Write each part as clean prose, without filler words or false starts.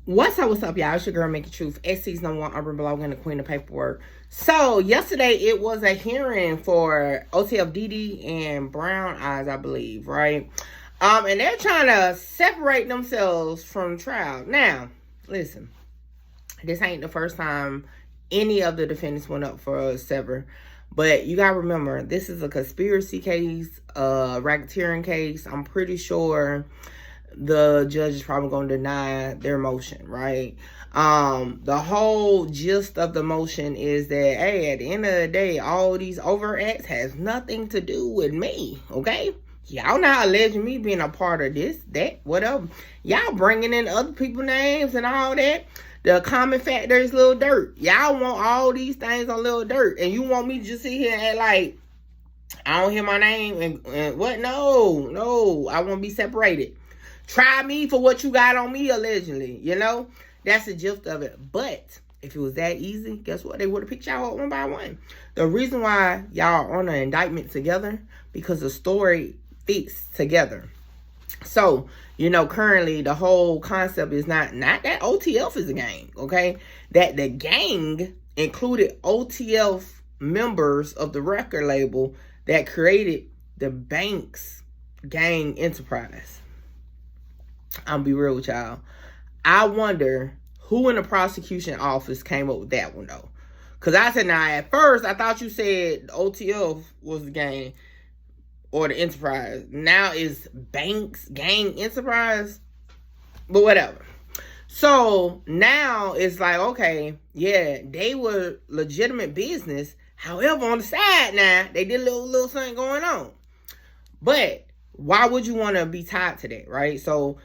What's up, y'all? It's your girl, Make It Truth, SC's #1 urban blogger and the queen of paperwork. So, yesterday, it was a hearing for OTF Dede and Browneyez, I believe, right? And they're trying to separate themselves from trial. Now, listen, this ain't the first time any of the defendants went up for a sever. But you gotta remember, this is a conspiracy case, a racketeering case. I'm pretty sure the judge is probably going to deny their motion, right? The whole gist of the motion is that, hey, at the end of the day, all these overt acts has nothing to do with me, okay? Y'all not alleging me being a part of this, that, whatever. Y'all bringing in other people's names and all that. The common factor is Lil Durk. Y'all want all these things on Lil Durk, and you want me to just sit here and act like I don't hear my name and what? No, I want to be separated. Try me for what you got on me, allegedly, you know? That's the gist of it. But if it was that easy, guess what? They would have picked y'all up one by one. The reason why y'all are on an indictment together, because the story fits together. So, you know, currently the whole concept is not that OTF is a gang, okay? That the gang included OTF members of the record label that created the bank's gang enterprise. I'll be real with y'all. I wonder who in the prosecution office came up with that one, though. Because I said, now, at first, I thought you said OTF was the gang or the enterprise. Now it's bank's gang enterprise. But whatever. So now it's like, okay, yeah, they were legitimate business. However, on the side now, they did a little something going on. But why would you want to be tied to that, right? So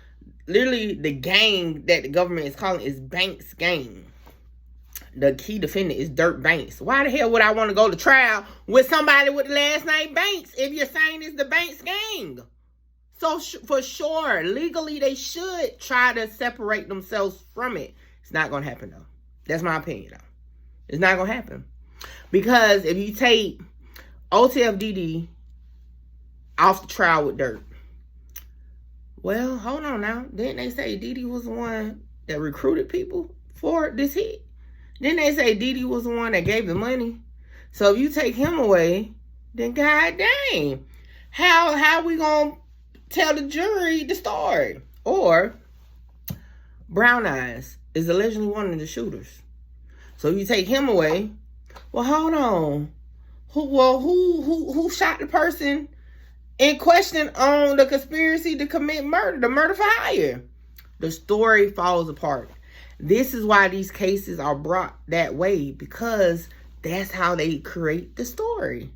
literally, the gang that the government is calling is Banks gang. The key defendant is Durk Banks. Why the hell would I want to go to trial with somebody with the last name Banks if you're saying it's the Banks gang? So for sure, legally, they should try to separate themselves from it. It's not going to happen, though. That's my opinion, though. It's not going to happen. Because if you take OTF Dede off the trial with Durk, well, hold on now. Didn't they say Dede was the one that recruited people for this hit? Didn't they say Dede was the one that gave the money? So if you take him away, then god dang, how we gonna tell the jury the story? Or Browneyez is allegedly one of the shooters. So you take him away. Well, hold on. Who shot the person in question on the conspiracy to commit murder, the murder for hire? The story falls apart. This is why these cases are brought that way, because that's how they create the story.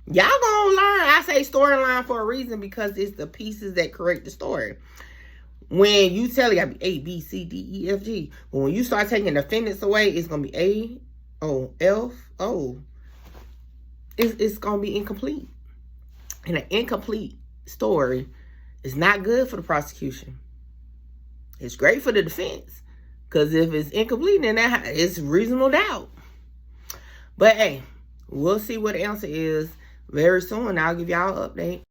Y'all gonna learn. I say storyline for a reason, because it's the pieces that create the story. When you tell it, gotta be A, B, C, D, E, F, G. But when you start taking defendants away, it's gonna be A, O, F, O. It's gonna be incomplete. And an incomplete story is not good for the prosecution. It's great for the defense, because if it's incomplete, then it's reasonable doubt. But hey, we'll see what the answer is very soon. I'll give y'all an update.